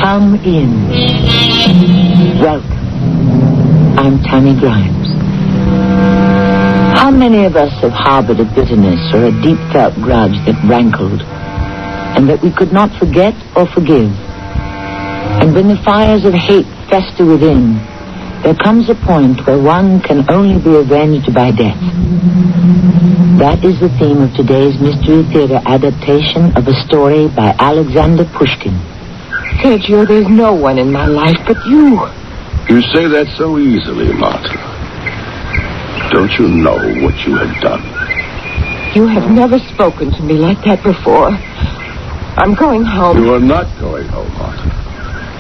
Come in. Welcome. I'm Tammy Grimes. How many of us have harbored a bitterness or a deep-felt grudge that rankled, and that we could not forget or forgive? And when the fires of hate fester within, there comes a point where one can only be avenged by death. That is the theme of today's Mystery Theater adaptation of a story by Alexander Pushkin. Sergio, there's no one in my life but you. You say that so easily, Martha. Don't you know what you have done? You have never spoken to me like that before. I'm going home. You are not going home, Martha.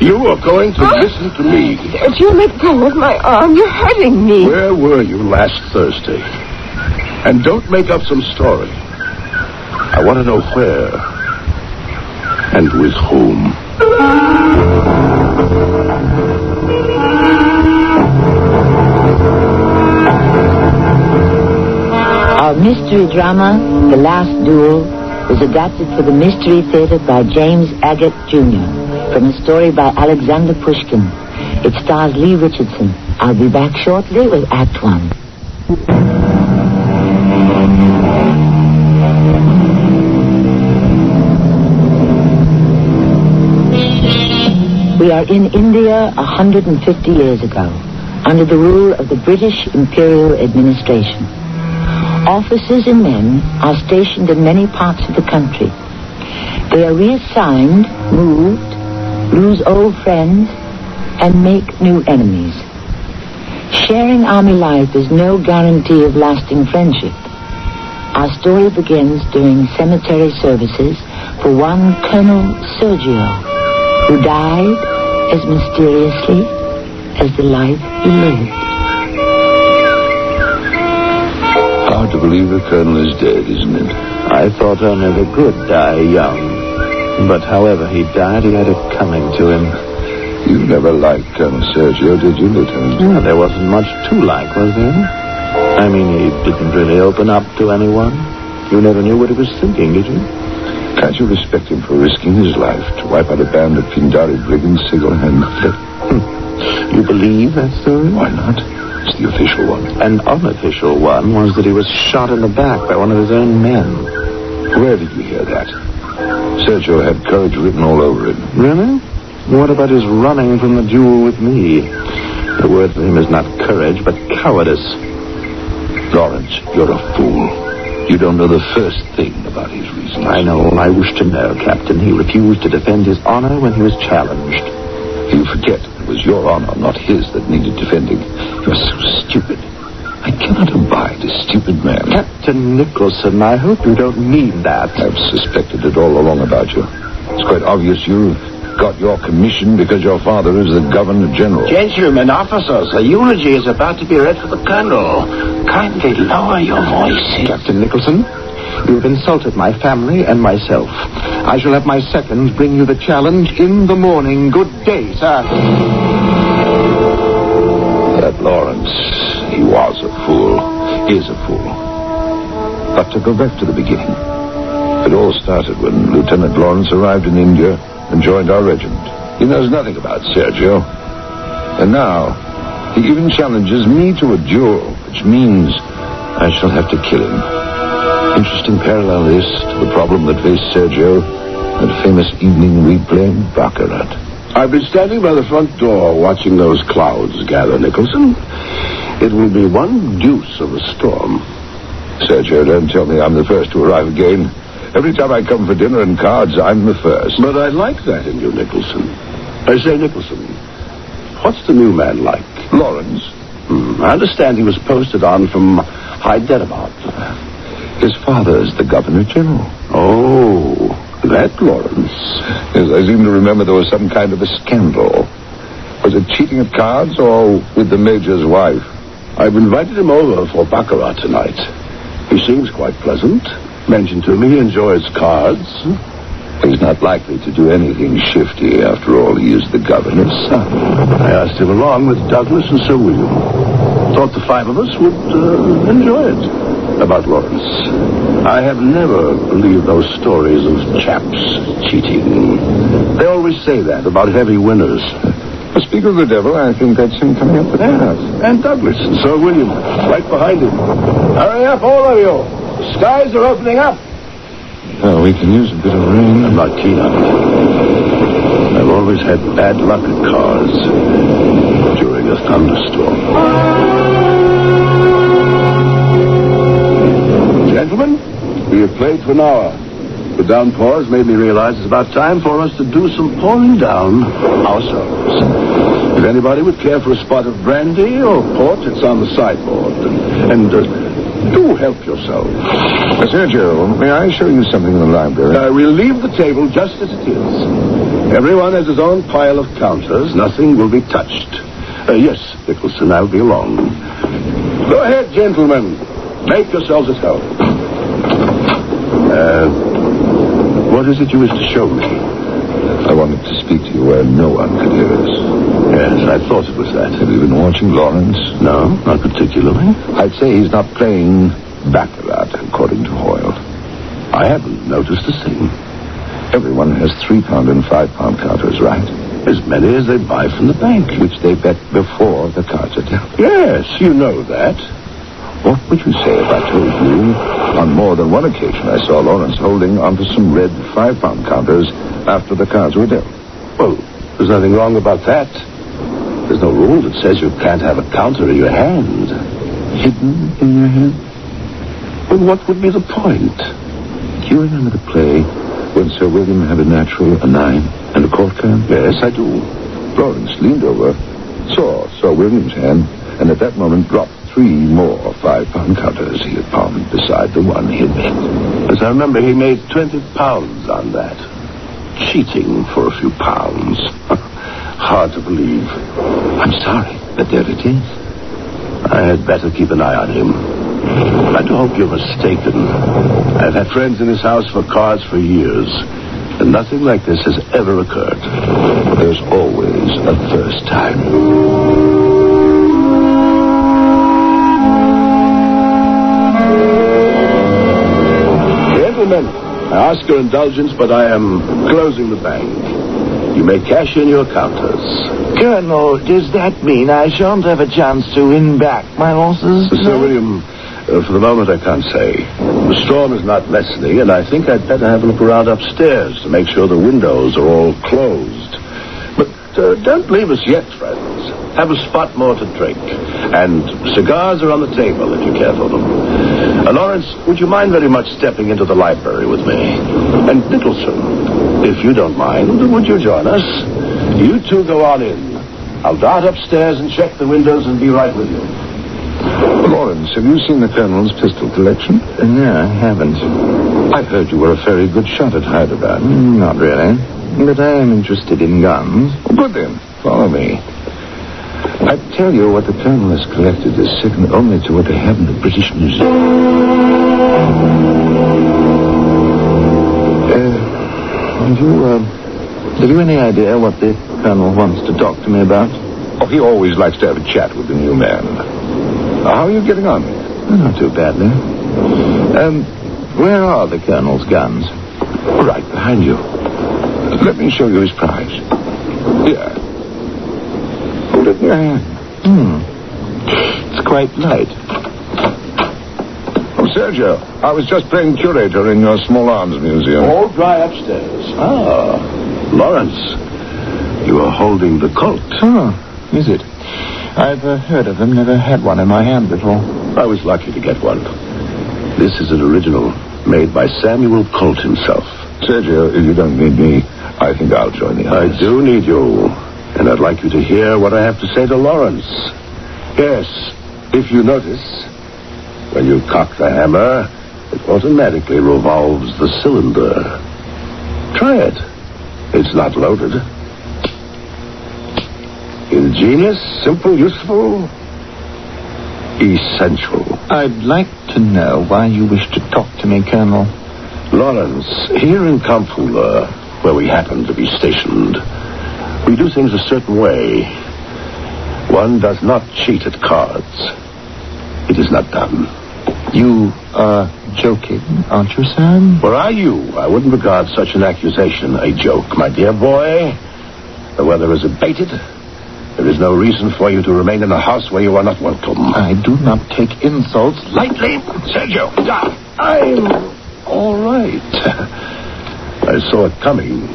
You are going to listen to me. Sergio, let go of my arm. You're hurting me. Where were you last Thursday? And don't make up some story. I want to know where. And with whom. Our mystery drama, The Last Duel, was adapted for the Mystery Theater by James Agate Jr. from a story by Alexander Pushkin. It stars Lee Richardson. I'll be back shortly with Act 1. We are in India 150 years ago, under the rule of the British Imperial Administration. Officers and men are stationed in many parts of the country. They are reassigned, moved, lose old friends, and make new enemies. Sharing army life is no guarantee of lasting friendship. Our story begins during cemetery services for one Colonel Sergio, who died as mysteriously as the life he lived. Hard to believe the Colonel is dead, isn't it? I thought only the good die young. But however he died, he had it coming to him. You never liked Colonel Sergio, did you, Lieutenant? No, there wasn't much to like, was there? I mean, he didn't really open up to anyone. You never knew what he was thinking, did you? Can't you respect him for risking his life to wipe out a band of Pindari brigands single-handedly? You believe that story? Why not? It's the official one. An unofficial one was that he was shot in the back by one of his own men. Where did you hear that? Sergio had courage written all over him. Really? What about his running from the duel with me? The word for him is not courage, but cowardice. Lawrence, you're a fool. You don't know the first thing about his reasons. I know all I wish to know, Captain. He refused to defend his honor when he was challenged. You forget it was your honor, not his, that needed defending. You're so stupid. I cannot abide a stupid man. Captain Nicholson, I hope you don't mean that. I've suspected it all along about you. It's quite obvious you've got your commission because your father is the Governor General. Gentlemen, officers, a eulogy is about to be read for the Colonel. Kindly lower your voices. Captain Nicholson, you have insulted my family and myself. I shall have my seconds bring you the challenge in the morning. Good day, sir. That Lawrence, he was a fool, is a fool. But to go back to the beginning, it all started when Lieutenant Lawrence arrived in India and joined our regiment. He knows nothing about Sergio. And now, he even challenges me to a duel, which means I shall have to kill him. Interesting parallel this to the problem that faced Sergio that famous evening we played Baccarat. I've been standing by the front door watching those clouds gather, Nicholson. It will be one deuce of a storm. Sergio, don't tell me I'm the first to arrive again. Every time I come for dinner and cards, I'm the first. But I like that in you, Nicholson. I say, Nicholson, what's the new man like? Lawrence. I understand he was posted on from Hyderabad. His father is the Governor General. Oh, that Lawrence. Yes, I seem to remember there was some kind of a scandal. Was it cheating at cards or with the Major's wife? I've invited him over for Baccarat tonight. He seems quite pleasant. Mentioned to me he enjoys cards. He's not likely to do anything shifty. After all, he is the governor's son. I asked him along with Douglas and Sir William. Thought the five of us would enjoy it. About Lawrence, I have never believed those stories of chaps cheating. They always say that about heavy winners. Speak of the devil, I think that's him coming up the path. And Douglas and Sir William, right behind him. Hurry up, all of you. The skies are opening up. Oh, we can use a bit of rain. I'm not keen on it. I've always had bad luck at cars during a thunderstorm. Gentlemen, we have played for an hour. The downpour has made me realize it's about time for us to do some pouring down ourselves. If anybody would care for a spot of brandy or port, it's on the sideboard. And do help yourself. Sergio, may I show you something in the library? We'll leave the table just as it is. Everyone has his own pile of counters. Nothing will be touched. Yes, Nicholson, I'll be along. Go ahead, gentlemen. Make yourselves at home. What is it you wish to show me? I wanted to speak to you where no one could hear us. Yes, I thought it was that. Have you been watching Lawrence? No, not particularly. I'd say he's not playing baccarat, according to Hoyle. I haven't noticed a thing. Everyone has £3 and £5 counters, right? As many as they buy from the bank. Which they bet before the cards are dealt. Yes, you know that. What would you say if I told you on more than one occasion I saw Lawrence holding onto some red £5 counters after the cards were dealt? Well, there's nothing wrong about that. There's no rule that says you can't have a counter in your hand. Hidden in your hand? Well, what would be the point? Do you remember the play when Sir William had a natural, a 9, and a court card? Yes, I do. Lawrence leaned over, saw Sir William's hand, and at that moment dropped 3 more £5 counters he had palmed beside the one he had bet. As I remember, he made £20 on that. Cheating for a few pounds. Hard to believe. I'm sorry, but there it is. I had better keep an eye on him. I do hope you're mistaken. I've had friends in his house for cards for years, and nothing like this has ever occurred. There's always a first time. Gentlemen, I ask your indulgence, but I am closing the bank. You may cash in your counters. Colonel, does that mean I shan't have a chance to win back my horses? Sir William, for the moment I can't say. The storm is not lessening, and I think I'd better have a look around upstairs to make sure the windows are all closed. But don't leave us yet, friends. Have a spot more to drink. And cigars are on the table if you care for them. Lawrence, would you mind very much stepping into the library with me? And Nicholson, if you don't mind, would you join us? You two go on in. I'll dart upstairs and check the windows and be right with you. Lawrence, have you seen the Colonel's pistol collection? No, I haven't. I heard you were a very good shot at Hyderabad. Not really. But I am interested in guns. Good then. Follow me. I tell you, what the Colonel has collected is second only to what they have in the British Museum. Have you any idea what the Colonel wants to talk to me about? Oh, he always likes to have a chat with the new man. How are you getting on? Not too badly. Where are the Colonel's guns? Right behind you. Let me show you his prize. Here. Hold it in your hand. It's quite light. Oh, Sergio, I was just playing curator in your small arms museum. All dry upstairs. Ah, Lawrence, you are holding the Colt. Oh, is it? I've heard of them, never had one in my hand before. I was lucky to get one. This is an original, made by Samuel Colt himself. Sergio, if you don't need me, I think I'll join the others. I do need you, and I'd like you to hear what I have to say to Lawrence. Yes, if you notice, when you cock the hammer, it automatically revolves the cylinder. Try it. It's not loaded. Ingenious, simple, useful, essential. I'd like to know why you wish to talk to me, Colonel. Lawrence, here in Kamfula, where we happen to be stationed, we do things a certain way. One does not cheat at cards. It is not done. You are joking, aren't you, Sam? Were I you, I wouldn't regard such an accusation a joke. My dear boy, the weather is abated. There is no reason for you to remain in a house where you are not welcome. I do not take insults lightly. Sergio, I'm all right. I saw it coming.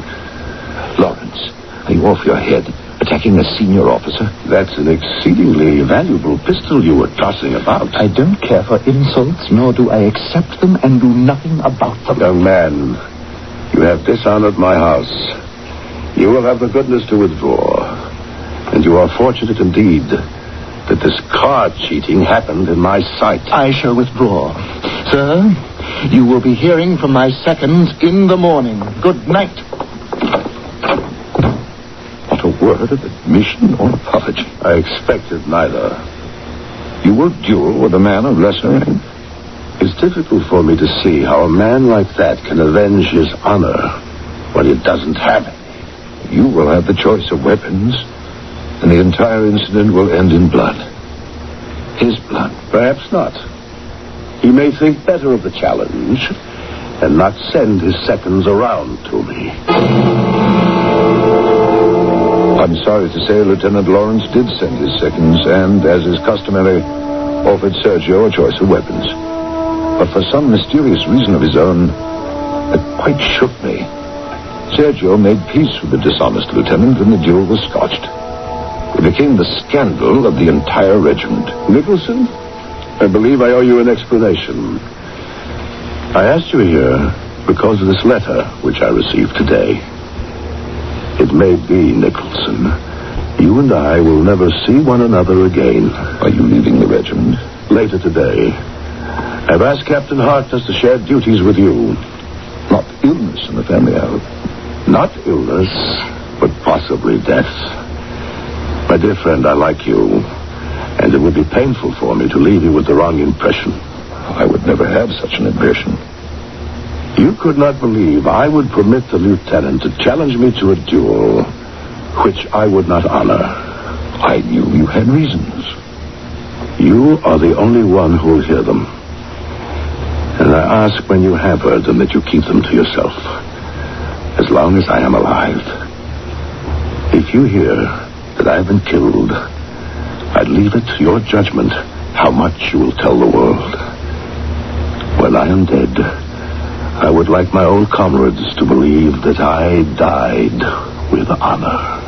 Lawrence, are you off your head? Attacking a senior officer? That's an exceedingly valuable pistol you were tossing about. I don't care for insults, nor do I accept them and do nothing about them. Young man, you have dishonored my house. You will have the goodness to withdraw. And you are fortunate indeed that this card cheating happened in my sight. I shall withdraw. Sir, you will be hearing from my seconds in the morning. Good night. Not a word of admission or apology. I expected neither. You will duel with a man of lesser rank? It's difficult for me to see how a man like that can avenge his honor when he doesn't have any. You will have the choice of weapons, and the entire incident will end in blood. His blood. Perhaps not. He may think better of the challenge and not send his seconds around to me. I'm sorry to say Lieutenant Lawrence did send his seconds and, as is customary, offered Sergio a choice of weapons. But for some mysterious reason of his own, it quite shook me. Sergio made peace with the dishonest lieutenant and the duel was scotched. It became the scandal of the entire regiment. Nicholson, I believe I owe you an explanation. I asked you here because of this letter which I received today. It may be, Nicholson, you and I will never see one another again. Are you leaving the regiment? Later today. I've asked Captain Harkness to share duties with you. Not illness in the family, I hope. Not illness, but possibly death. My dear friend, I like you, and it would be painful for me to leave you with the wrong impression. I would never have such an impression. You could not believe I would permit the lieutenant to challenge me to a duel which I would not honor. I knew you had reasons. You are the only one who will hear them. And I ask when you have heard them that you keep them to yourself. As long as I am alive. If you hear that I have been killed, I'd leave it to your judgment how much you will tell the world. When I am dead, I would like my old comrades to believe that I died with honor.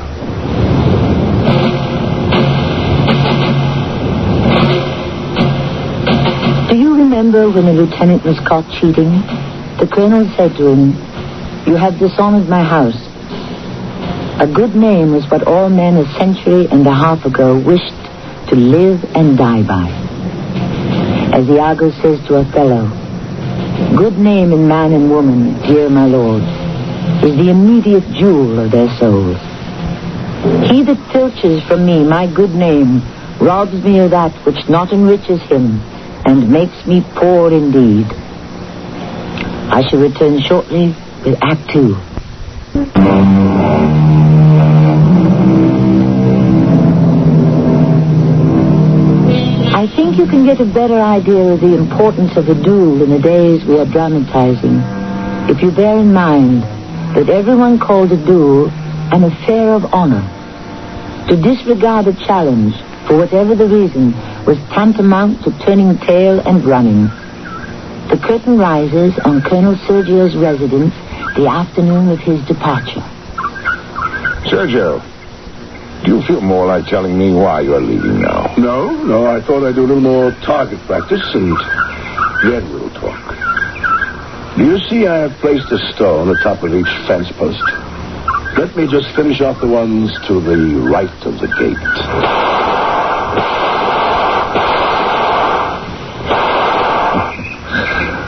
Do you remember when the lieutenant was caught cheating? The colonel said to him, "You have dishonored my house." A good name was what all men a century and a half ago wished to live and die by. As Iago says to Othello, "Good name in man and woman, dear my lord, is the immediate jewel of their souls. He that filches from me my good name robs me of that which not enriches him and makes me poor indeed." I shall return shortly with Act 2. I think you can get a better idea of the importance of a duel in the days we are dramatizing if you bear in mind that everyone called a duel an affair of honor. To disregard a challenge, for whatever the reason, was tantamount to turning tail and running. The curtain rises on Colonel Sergio's residence the afternoon of his departure. Sergio, do you feel more like telling me why you're leaving now? No, I thought I'd do a little more target practice and then we'll talk. Do you see I have placed a stone atop of each fence post? Let me just finish off the ones to the right of the gate.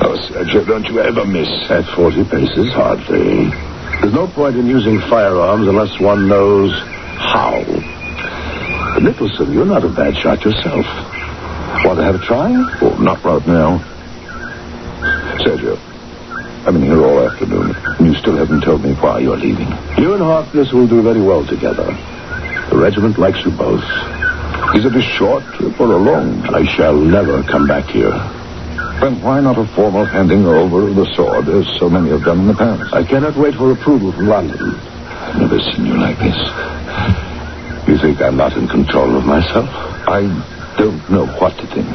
Oh, Sergio, don't you ever miss? At 40 paces, hardly. There's no point in using firearms unless one knows how. But Nicholson, you're not a bad shot yourself. Want to have a try? Oh, not right now. Sergio, I've been here haven't told me why you're leaving. You and Harkness will do very well together. The regiment likes you both. Is it a short trip or a long trip? I shall never come back here. Then why not a formal handing over of the sword, as so many have done in the past? I cannot wait for approval from London. I've never seen you like this. You think I'm not in control of myself? I don't know what to think.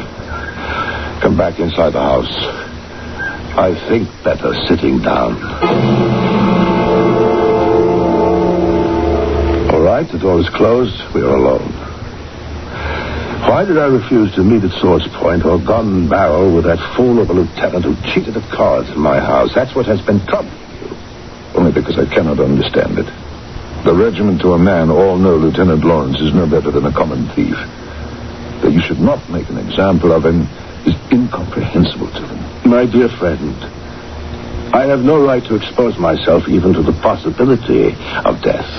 Come back inside the house. I think better sitting down. All right, the door is closed. We are alone. Why did I refuse to meet at sword's point or gun and barrel with that fool of a lieutenant who cheated at cards in my house? That's what has been troubling you. Only because I cannot understand it. The regiment to a man all know Lieutenant Lawrence is no better than a common thief. That you should not make an example of him is incomprehensible to them. My dear friend, I have no right to expose myself even to the possibility of death.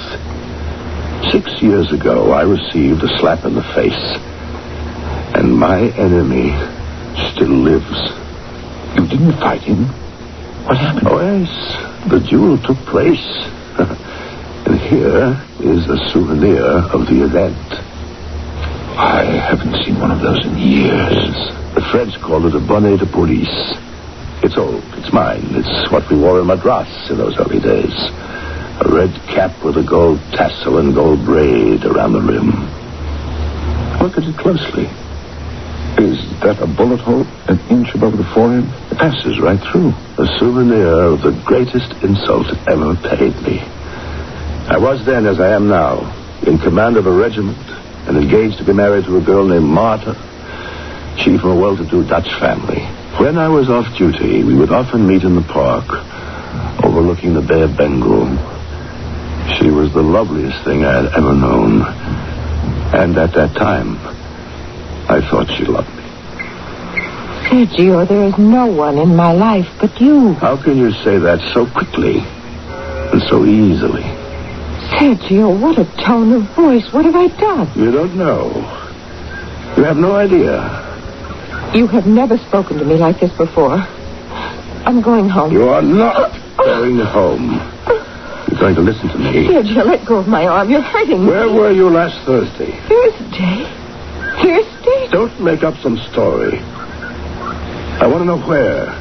6 years ago, I received a slap in the face. And my enemy still lives. You didn't fight him? What happened? Oh, yes. The duel took place. And here is a souvenir of the event. I haven't seen one of those in years. The French call it a bonnet de police. It's old. It's mine. It's what we wore in Madras in those early days. A red cap with a gold tassel and gold braid around the rim. Look at it closely. Is that a bullet hole an inch above the forehead? It passes right through. A souvenir of the greatest insult ever paid me. I was then, as I am now, in command of a regiment and engaged to be married to a girl named Martha, she from a well-to-do Dutch family. When I was off duty, we would often meet in the park, overlooking the Bay of Bengal. She was the loveliest thing I had ever known. And at that time, I thought she loved me. Sergio, there is no one in my life but you. How can you say that so quickly and so easily? Sergio, what a tone of voice. What have I done? You don't know. You have no idea. You have never spoken to me like this before. I'm going home. You are not going home. You're going to listen to me. Sergio, let go of my arm. You're hurting me. Where were you last Thursday? Thursday? Thursday? Don't make up some story. I want to know where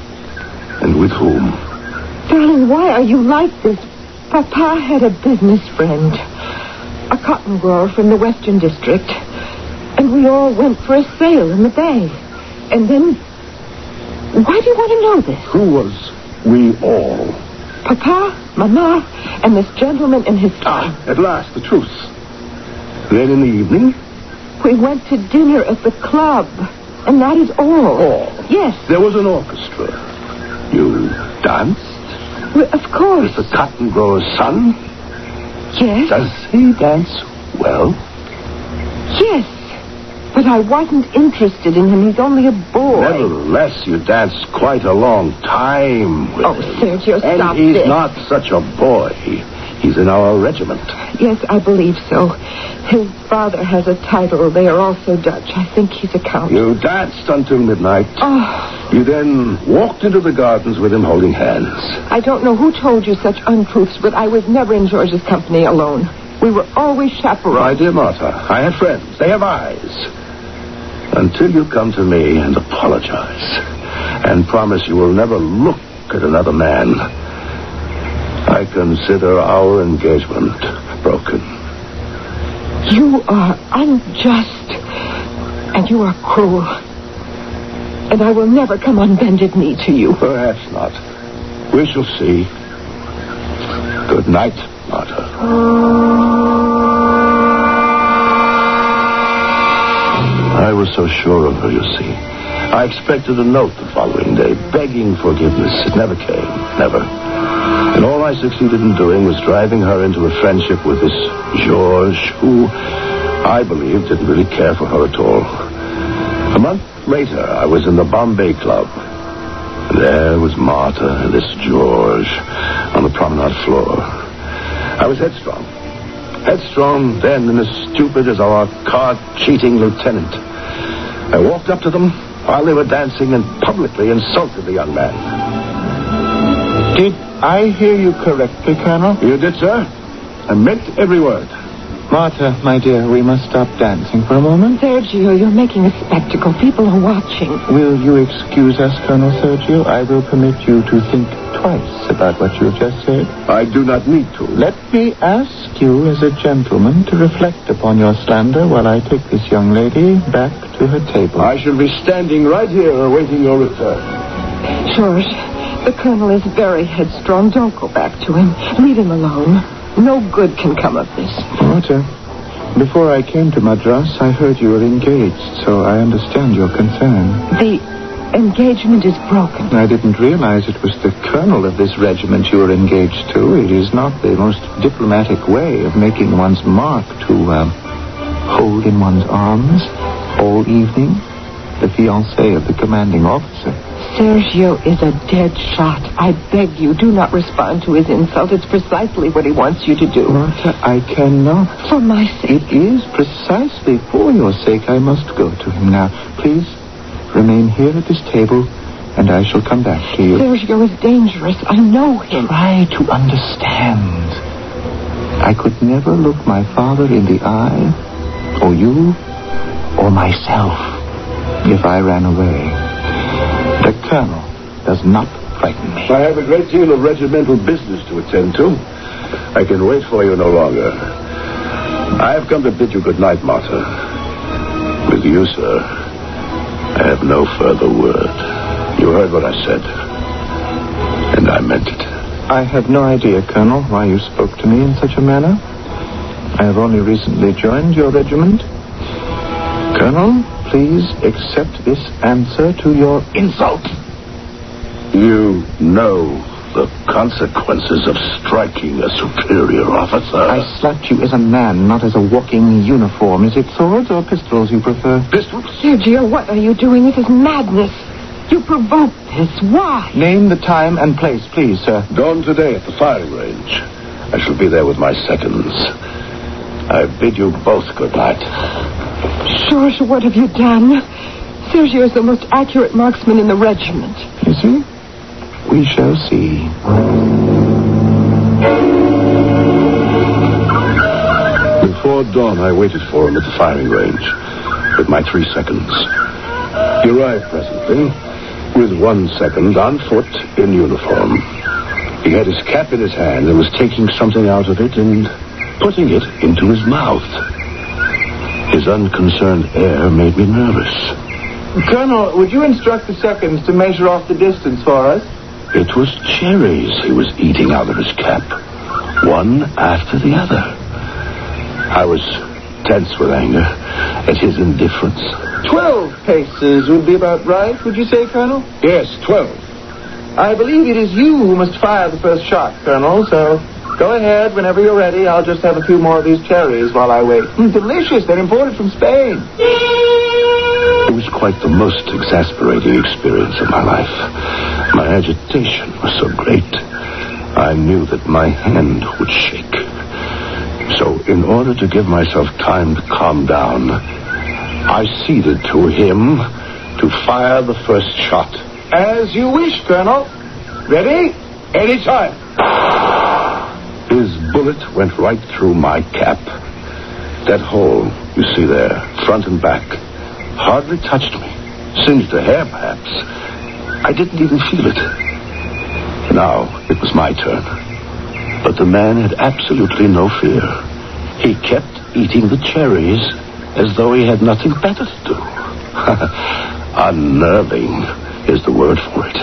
and with whom. Darling, why are you like this? Papa had a business friend, a cotton grower from the Western District, and we all went for a sail in the bay. And then, why do you want to know this? Who was we all? Papa, Mama, and this gentleman and his son. At last, the truth. Then in the evening? We went to dinner at the club, and that is all. All? Yes. There was an orchestra. You danced? Well, of course. With the cotton grower's son? Yes. Does he dance well? Yes. But I wasn't interested in him. He's only a boy. Nevertheless, you danced quite a long time with him. Sergio, stop And he's this. not such a boy. He's in our regiment. Yes, I believe so. His father has a title. They are also Dutch. I think he's a count. You danced until midnight. Oh. You then walked into the gardens with him holding hands. I don't know who told you such untruths, but I was never in George's company alone. We were always chaperones. My dear Martha, I have friends. They have eyes. Until you come to me and apologize and promise you will never look at another man, I consider our engagement broken. You are unjust, and you are cruel. And I will never come on bended knee to you. Perhaps not. We shall see. Good night, Martha. I was so sure of her, you see. I expected a note the following day, begging forgiveness. It never came. Never. And all I succeeded in doing was driving her into a friendship with this George, who I believe didn't really care for her at all. A month later, I was in the Bombay Club. There was Martha and this George on the promenade floor. I was headstrong. Headstrong then and as stupid as our card-cheating lieutenant. I walked up to them while they were dancing and publicly insulted the young man. Did I hear you correctly, Colonel? You did, sir. I meant every word. Martha, my dear, we must stop dancing for a moment. Sergio, you're making a spectacle. People are watching. Will you excuse us, Colonel Sergio? I will permit you to think twice about what you have just said. I do not need to. Let me ask you, as a gentleman, to reflect upon your slander while I take this young lady back to her table. I shall be standing right here awaiting your return. George, the Colonel is very headstrong. Don't go back to him. Leave him alone. No good can come of this. Martha, before I came to Madras, I heard you were engaged, so I understand your concern. The engagement is broken. I didn't realize it was the colonel of this regiment you were engaged to. It is not the most diplomatic way of making one's mark to hold in one's arms all evening the fiancé of the commanding officer. Sergio is a dead shot. I beg you, do not respond to his insult. It's precisely what he wants you to do. Martha, I cannot. For my sake. It is precisely for your sake I must go to him now. Please remain here at this table, and I shall come back to you. Sergio is dangerous. I know him. Try to understand. I could never look my father in the eye, or you, or myself, if I ran away. The colonel does not frighten me. I have a great deal of regimental business to attend to. I can wait for you no longer. I have come to bid you good night, Martha. With you, sir, I have no further word. You heard what I said, and I meant it. I have no idea, Colonel, why you spoke to me in such a manner. I have only recently joined your regiment. Colonel, please accept this answer to your insult. You know the consequences of striking a superior officer. I slapped you as a man, not as a walking uniform. Is it swords or pistols you prefer? Pistols? Sergio, what are you doing? It is madness. You provoked this. Why? Name the time and place, please, sir. Dawn today at the firing range. I shall be there with my seconds. I bid you both good night. George, what have you done? Sergio is the most accurate marksman in the regiment. Is he? We shall see. Before dawn, I waited for him at the firing range with my 3 seconds. He arrived presently with 1 second on foot in uniform. He had his cap in his hand and was taking something out of it and putting it into his mouth. His unconcerned air made me nervous. Colonel, would you instruct the seconds to measure off the distance for us? It was cherries he was eating out of his cap, one after the other. I was tense with anger at his indifference. 12 paces would be about right, would you say, Colonel? Yes, 12. I believe it is you who must fire the first shot, Colonel, so go ahead whenever you're ready. I'll just have a few more of these cherries while I wait. Delicious. They're imported from Spain. It was quite the most exasperating experience of my life. My agitation was so great, I knew that my hand would shake. So, in order to give myself time to calm down, I ceded to him to fire the first shot. As you wish, Colonel. Ready? Anytime. His bullet went right through my cap. That hole, you see there, front and back, hardly touched me. Singed a hair, perhaps. I didn't even feel it. Now, it was my turn. But the man had absolutely no fear. He kept eating the cherries as though he had nothing better to do. Unnerving is the word for it.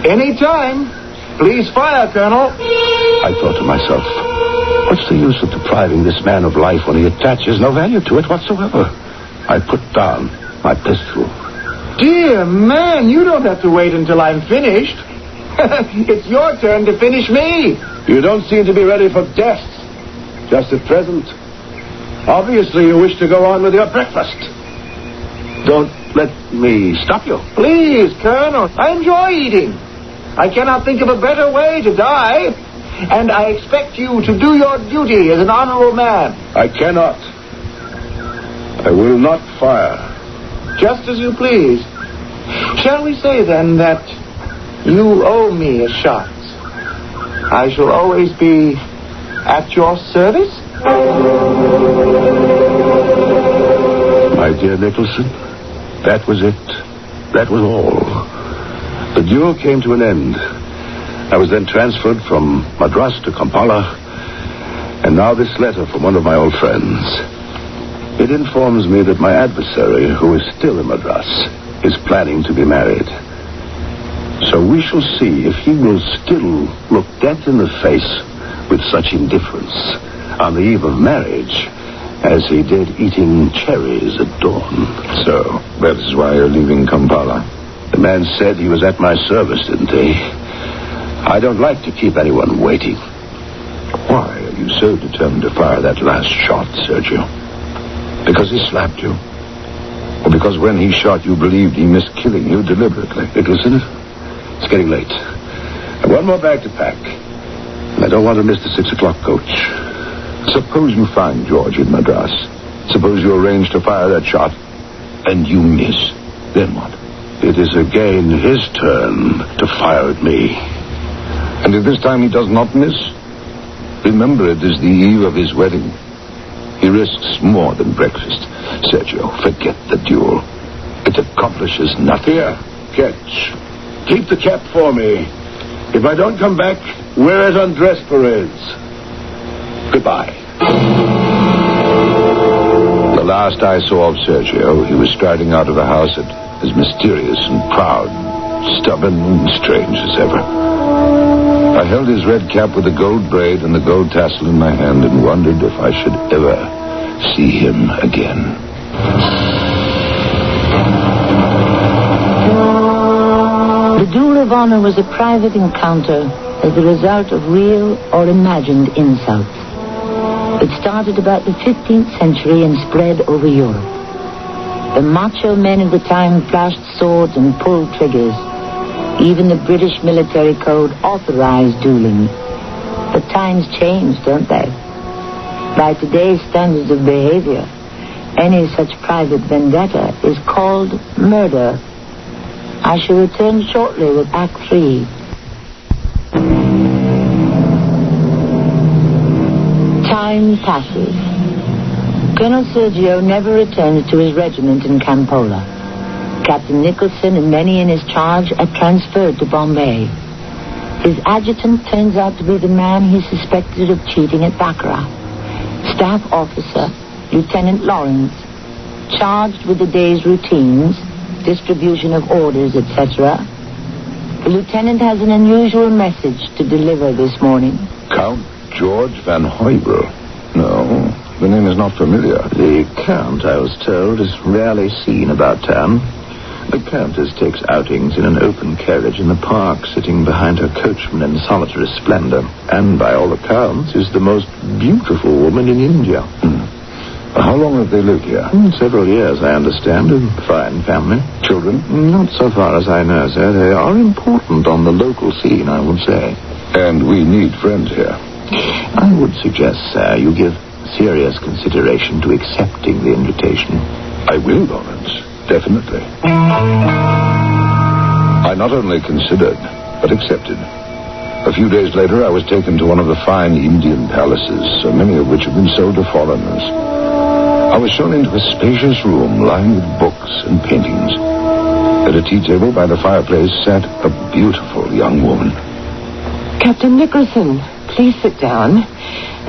Any time. Please fire, Colonel. I thought to myself, what's the use of depriving this man of life when he attaches no value to it whatsoever? I put down my pistol. Dear man, you don't have to wait until I'm finished. It's your turn to finish me. You don't seem to be ready for death. Just at present. Obviously, you wish to go on with your breakfast. Don't let me stop you. Please, Colonel, I enjoy eating. I cannot think of a better way to die. And I expect you to do your duty as an honorable man. I cannot. I will not fire. Just as you please. Shall we say, then, that you owe me a shot? I shall always be at your service. My dear Nicholson, that was it. That was all. The duel came to an end. I was then transferred from Madras to Kampala, and now this letter from one of my old friends. It informs me that my adversary, who is still in Madras, is planning to be married. So we shall see if he will still look death in the face with such indifference on the eve of marriage as he did eating cherries at dawn. So, that is why you're leaving Kampala? The man said he was at my service, didn't he? I don't like to keep anyone waiting. Why are you so determined to fire that last shot, Sergio? Because he slapped you? Or because when he shot you believed he missed killing you deliberately? Nicholson, it's getting late. I've one more bag to pack. And I don't want to miss the 6 o'clock coach. Suppose you find George in Madras. Suppose you arrange to fire that shot, and you miss. Then what? It is again his turn to fire at me. And if this time he does not miss, remember it is the eve of his wedding. He risks more than breakfast. Sergio, forget the duel. It accomplishes nothing. Here, catch. Keep the cap for me. If I don't come back, wear it on dress parades. Goodbye. The last I saw of Sergio, he was striding out of the house as mysterious and proud, stubborn and strange as ever. I held his red cap with the gold braid and the gold tassel in my hand and wondered if I should ever see him again. The Duel of Honor was a private encounter as the result of real or imagined insults. It started about the 15th century and spread over Europe. The macho men of the time flashed swords and pulled triggers. Even the British military code authorized dueling. But times change, don't they? By today's standards of behavior, any such private vendetta is called murder. I shall return shortly with Act 3. Time passes. Colonel Sergio never returns to his regiment in Kampala. Captain Nicholson and many in his charge are transferred to Bombay. His adjutant turns out to be the man he suspected of cheating at Baccarat. Staff officer, Lieutenant Lawrence, charged with the day's routines, distribution of orders, etc. The lieutenant has an unusual message to deliver this morning. Count George van Heuvel? No, the name is not familiar. The Count, I was told, is rarely seen about town. The Countess takes outings in an open carriage in the park, sitting behind her coachman in solitary splendor, and by all accounts is the most beautiful woman in India. How long have they lived here? Several years, I understand. A fine family. Children? Not so far as I know, sir. They are important on the local scene, I would say. And we need friends here. I would suggest, sir, you give serious consideration to accepting the invitation. I will, Lawrence. Definitely. I not only considered, but accepted. A few days later, I was taken to one of the fine Indian palaces, so many of which have been sold to foreigners. I was shown into a spacious room lined with books and paintings. At a tea table by the fireplace sat a beautiful young woman. Captain Nicholson, please sit down.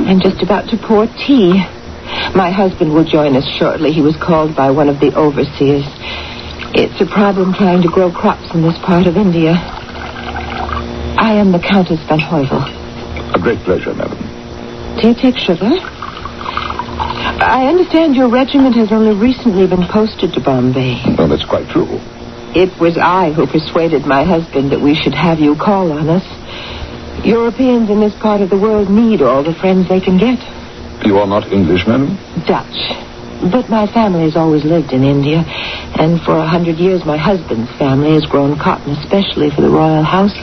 I'm just about to pour tea. My husband will join us shortly. He was called by one of the overseers. It's a problem trying to grow crops in this part of India. I am the Countess van Heuvel. A great pleasure, madam. Do you take sugar? I understand your regiment has only recently been posted to Bombay. Well, that's quite true. It was I who persuaded my husband that we should have you call on us. Europeans in this part of the world need all the friends they can get. You are not English, madam? Dutch. But my family has always lived in India. And for 100 years, my husband's family has grown cotton, especially for the royal house.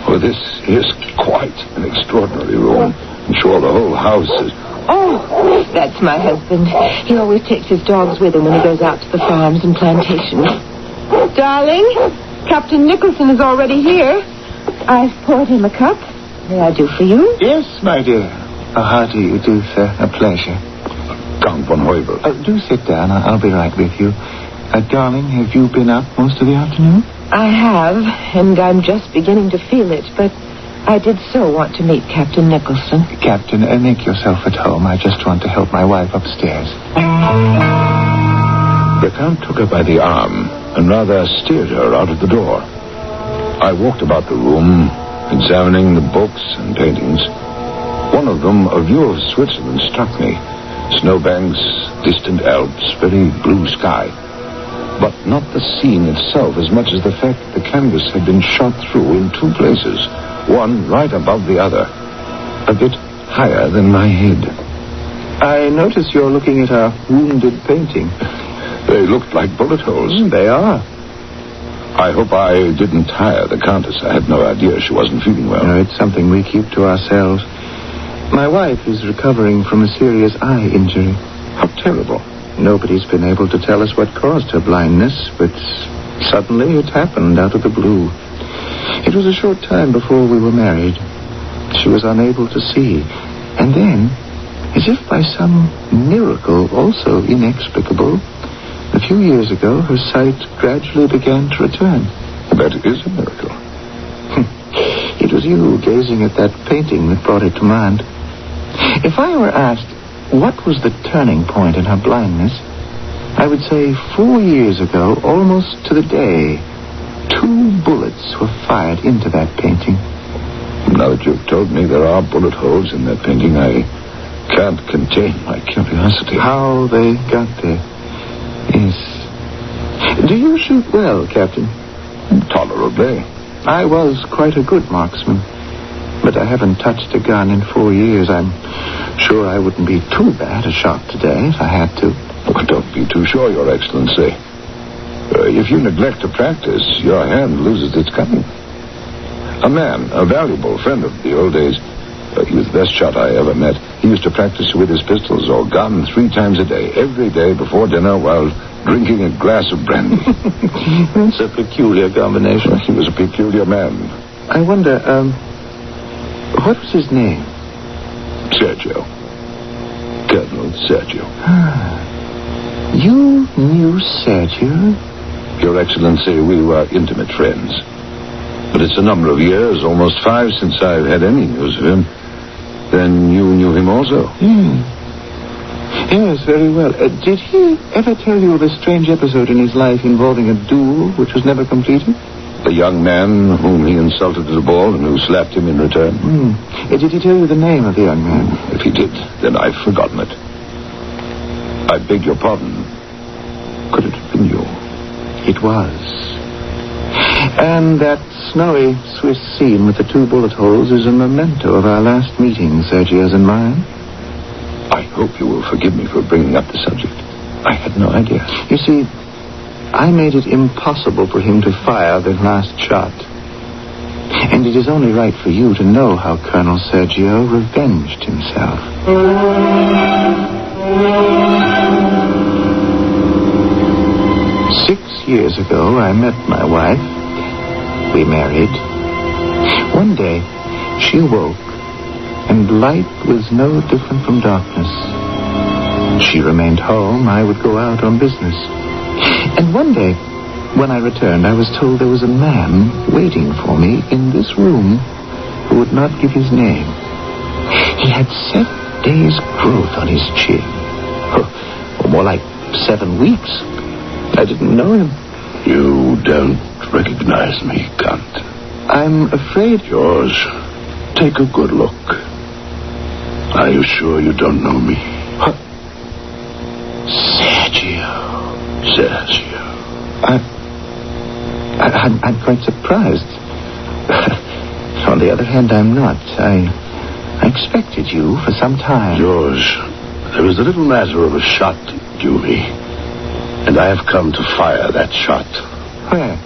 Well, this is quite an extraordinary room. I'm sure the whole house is... Oh, that's my husband. He always takes his dogs with him when he goes out to the farms and plantations. Darling, Captain Nicholson is already here. I've poured him a cup. may I do for you? Yes, my dear. How do you do, sir? A pleasure. Count von Heubel. Do sit down. I'll be right with you. Darling, have you been up most of the afternoon? I have, and I'm just beginning to feel it, but I did so want to meet Captain Nicholson. Captain, make yourself at home. I just want to help my wife upstairs. The Count took her by the arm and rather steered her out of the door. I walked about the room, examining the books and paintings. One of them, a view of Switzerland, struck me. Snowbanks, distant Alps, very blue sky. But not the scene itself as much as the fact that the canvas had been shot through in two places, one right above the other, a bit higher than my head. I notice you're looking at a wounded painting. They looked like bullet holes. They are. I hope I didn't tire the Countess. I had no idea she wasn't feeling well. No, it's something we keep to ourselves. My wife is recovering from a serious eye injury. How terrible. Nobody's been able to tell us what caused her blindness, but suddenly it happened out of the blue. It was a short time before we were married. She was unable to see. And then, as if by some miracle also inexplicable, a few years ago, her sight gradually began to return. That is a miracle. It was you gazing at that painting that brought it to mind. If I were asked what was the turning point in her blindness, I would say 4 years ago, almost to the day, 2 bullets were fired into that painting. Now that you've told me there are bullet holes in that painting, I can't contain my curiosity. How they got there. Yes. Do you shoot well, Captain? Tolerably. I was quite a good marksman, but I haven't touched a gun in 4 years. I'm sure I wouldn't be too bad a shot today if I had to. Oh, don't be too sure, Your Excellency. If you neglect to practice, your hand loses its cunning. A man, a valuable friend of the old days, he was the best shot I ever met. He used to practice with his pistols or gun 3 times a day, every day before dinner while drinking a glass of brandy. That's a peculiar combination. He was a peculiar man. I wonder, what was his name? Sergio. Colonel Sergio. You knew Sergio? Your Excellency, we were intimate friends. But it's a number of years, almost 5, since I've had any news of him. Then you knew him also? Yes, very well. Did he ever tell you of a strange episode in his life involving a duel which was never completed? The young man whom he insulted at a ball and who slapped him in return? Did he tell you the name of the young man? If he did, then I've forgotten it. I beg your pardon. Could it have been you? It was. And that snowy Swiss scene with the 2 bullet holes is a memento of our last meeting, Sergio's and mine. I hope you will forgive me for bringing up the subject. I had no idea. You see, I made it impossible for him to fire the last shot. And it is only right for you to know how Colonel Sergio revenged himself. 6 years ago, I met my wife. We married. One day, she awoke, and light was no different from darkness. She remained home. I would go out on business. And one day, when I returned, I was told there was a man waiting for me in this room who would not give his name. He had 7 days' growth on his chin. Or more like 7 weeks. I didn't know him. You don't recognize me, Count. I'm afraid... George, take a good look. Are you sure you don't know me? Sergio. I'm quite surprised. On the other hand, I'm not. I expected you for some time. George, there is a little matter of a shot due me. And I have come to fire that shot. Where?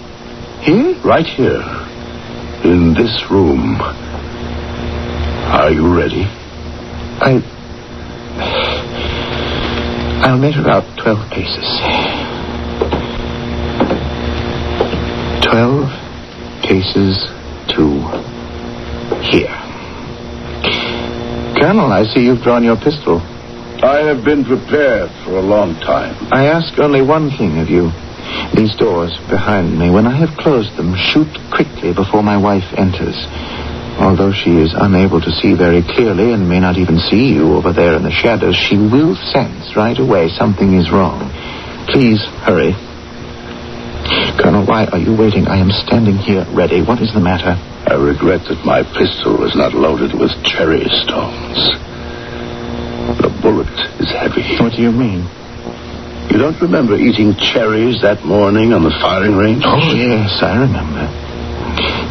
Here? Right here. In this room. Are you ready? I'll measure out 12 paces. 12 paces to here. Colonel, I see you've drawn your pistol. I have been prepared for a long time. I ask only one thing of you. These doors behind me, when I have closed them, shoot quickly before my wife enters. Although she is unable to see very clearly and may not even see you over there in the shadows, she will sense right away something is wrong. Please, hurry. Colonel, why are you waiting? I am standing here ready. What is the matter? I regret that my pistol is not loaded with cherry stones. The bullet is heavy. What do you mean? You don't remember eating cherries that morning on the firing range? Oh, yes, I remember.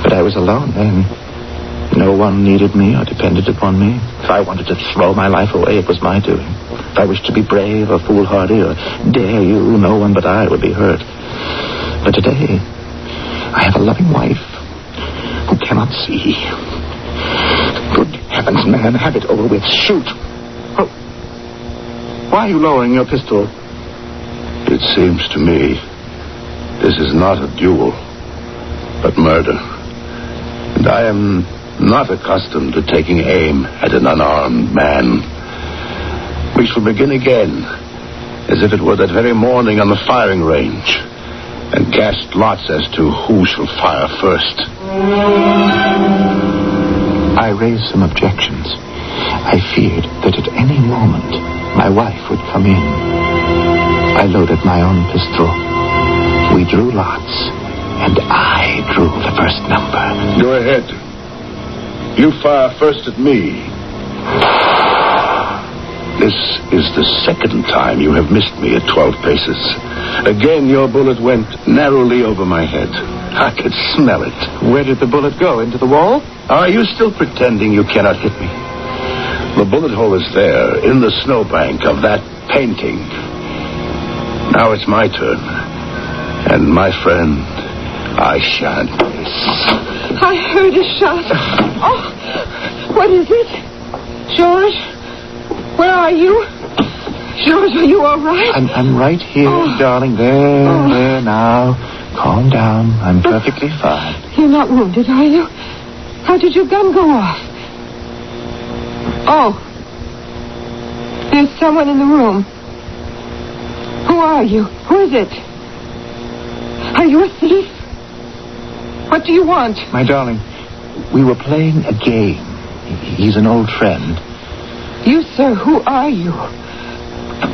But I was alone then. No one needed me or depended upon me. If I wanted to throw my life away, it was my doing. If I wished to be brave or foolhardy or dare you, no one but I would be hurt. But today, I have a loving wife who cannot see. Good heavens, man, have it over with. Shoot. Oh. Why are you lowering your pistol? It seems to me this is not a duel, but murder. And I am not accustomed to taking aim at an unarmed man. We shall begin again, as if it were that very morning on the firing range, and cast lots as to who shall fire first. I raised some objections. I feared that at any moment my wife would come in. I loaded my own pistol. We drew lots, and I drew the first number. Go ahead. You fire first at me. This is the second time you have missed me at 12 paces. Again, your bullet went narrowly over my head. I could smell it. Where did the bullet go? Into the wall? Are you still pretending you cannot hit me? The bullet hole is there, in the snowbank of that painting. Now it's my turn. And my friend, I shan't miss. I heard a shot. Oh, what is it? George? Where are you? George, are you all right? I'm right here, darling. There now. Calm down. I'm perfectly fine. You're not wounded, are you? How did your gun go off? Oh. There's someone in the room. Who are you? Who is it? Are you a thief? What do you want? My darling, we were playing a game. He's an old friend. You, sir, who are you?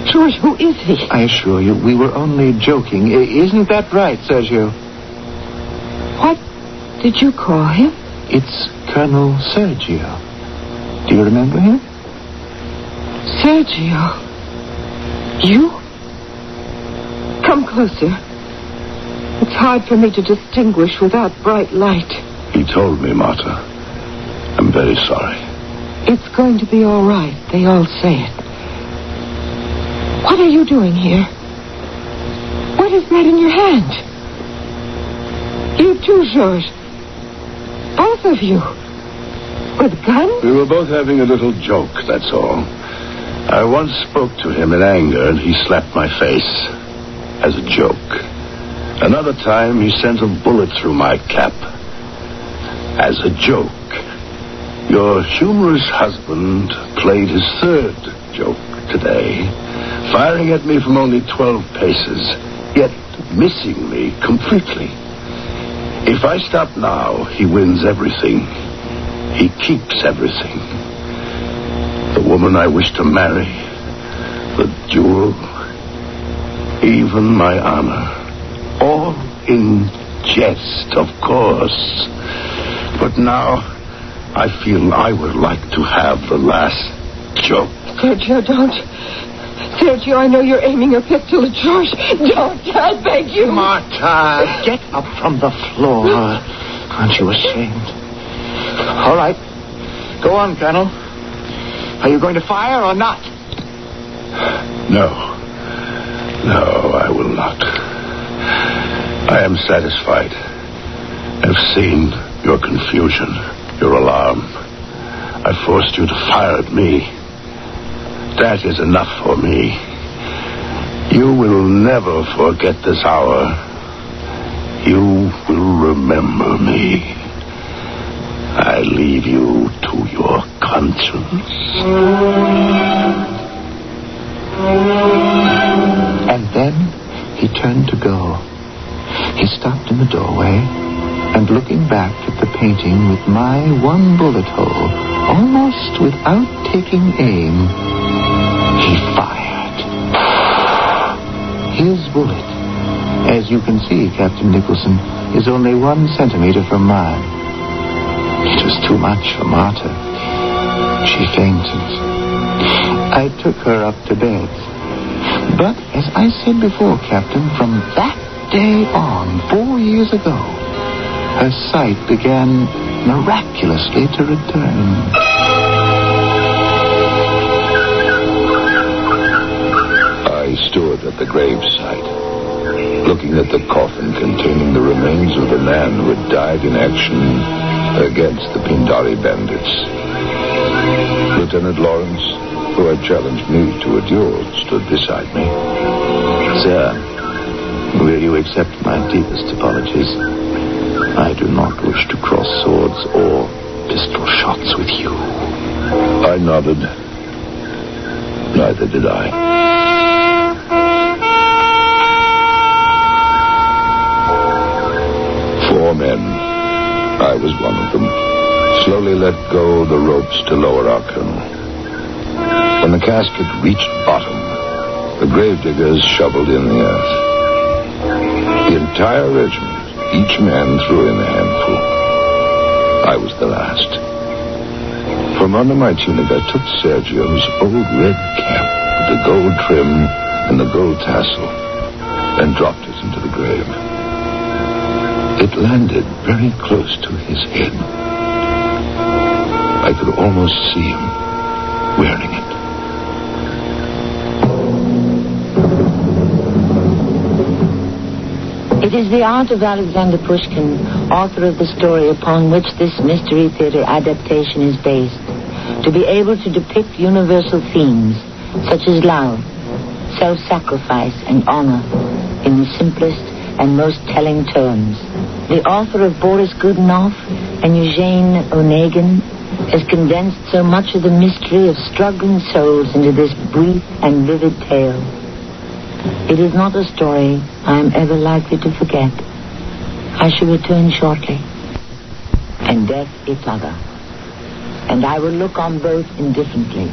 George, who is he? I assure you, we were only joking. Isn't that right, Sergio? What did you call him? It's Colonel Sergio. Do you remember him? Sergio? You? Come closer. It's hard for me to distinguish without bright light. He told me, Marta. I'm very sorry. It's going to be all right. They all say it. What are you doing here? What is that in your hand? You too, George. Both of you. With guns? We were both having a little joke, that's all. I once spoke to him in anger, and he slapped my face as a joke. Another time, he sent a bullet through my cap as a joke. Your humorous husband played his third joke today, firing at me from only 12 paces, yet missing me completely. If I stop now, he wins everything. He keeps everything. The woman I wish to marry, the duel, even my honor. All in jest, of course. But now, I feel I would like to have the last joke. Sergio, don't. Sergio, I know you're aiming your pistol at George. Don't, I beg you. Marta, get up from the floor. Aren't you ashamed? All right. Go on, Colonel. Are you going to fire or not? No. No, I will not. I am satisfied. I've seen your confusion, your alarm. I forced you to fire at me. That is enough for me. You will never forget this hour. You will remember me. I leave you to your conscience. And then he turned to go. He stopped in the doorway, and looking back at the painting with my one bullet hole, almost without taking aim, he fired. His bullet, as you can see, Captain Nicholson, is only 1 centimeter from mine. It was too much for Martha. She fainted. I took her up to bed. But, as I said before, Captain, from that day on, 4 years ago, her sight began miraculously to return. I stood at the gravesite, looking at the coffin containing the remains of the man who had died in action against the Pindari bandits. Lieutenant Lawrence, who had challenged me to a duel, stood beside me. Sir, will you accept my deepest apologies? I do not wish to cross swords or pistol shots with you. I nodded. Neither did I. 4 men, I was one of them, slowly let go the ropes to lower our colonel. When the casket reached bottom, the gravediggers shoveled in the earth. The entire regiment, each man threw in a handful. I was the last. From under my tunic, I took Sergio's old red cap with the gold trim and the gold tassel and dropped it into the grave. It landed very close to his head. I could almost see him wearing it. It is the art of Alexander Pushkin, author of the story upon which this Mystery Theater adaptation is based, to be able to depict universal themes such as love, self-sacrifice, and honor in the simplest and most telling terms. The author of Boris Godunov and Eugene Onegin has condensed so much of the mystery of struggling souls into this brief and vivid tale. It is not a story I am ever likely to forget. I shall return shortly, and death its other, and I will look on both indifferently.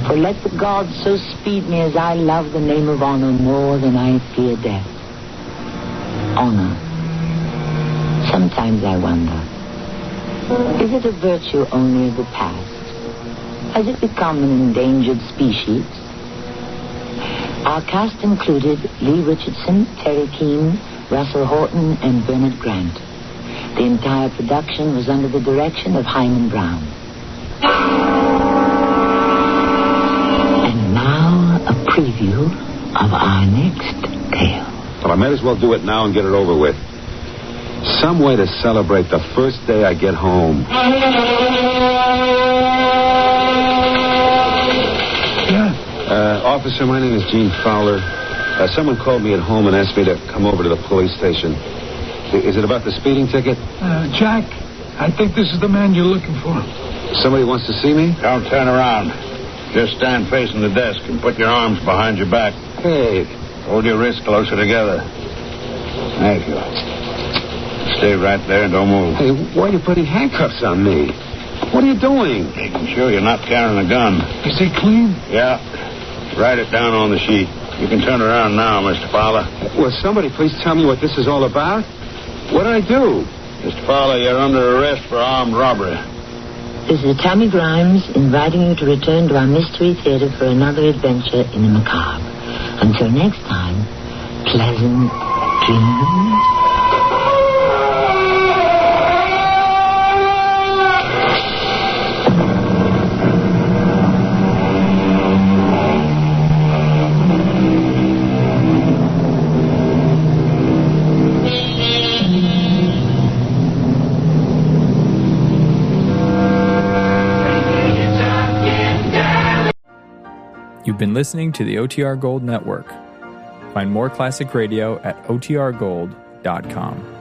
For let the gods so speed me as I love the name of honor more than I fear death. Honor. Sometimes I wonder, is it a virtue only of the past? Has it become an endangered species? Our cast included Lee Richardson, Terry Keane, Russell Horton, and Bernard Grant. The entire production was under the direction of Hyman Brown. And now, a preview of our next tale. Well, I might as well do it now and get it over with. Some way to celebrate the first day I get home. Officer, my name is Gene Fowler. Someone called me at home and asked me to come over to the police station. Is it about the speeding ticket? Jack, I think this is the man you're looking for. Somebody wants to see me? Don't turn around. Just stand facing the desk and put your arms behind your back. Hey. Hold your wrists closer together. Thank you. Stay right there and don't move. Hey, why are you putting handcuffs on me? What are you doing? Making sure you're not carrying a gun. Is he clean? Yeah. Write it down on the sheet. You can turn around now, Mr. Fowler. Will somebody please tell me what this is all about? What did I do? Mr. Fowler, you're under arrest for armed robbery. This is Tammy Grimes inviting you to return to our Mystery Theater for another adventure in the macabre. Until next time, pleasant dreams. You've been listening to the OTR Gold Network. Find more classic radio at otrgold.com.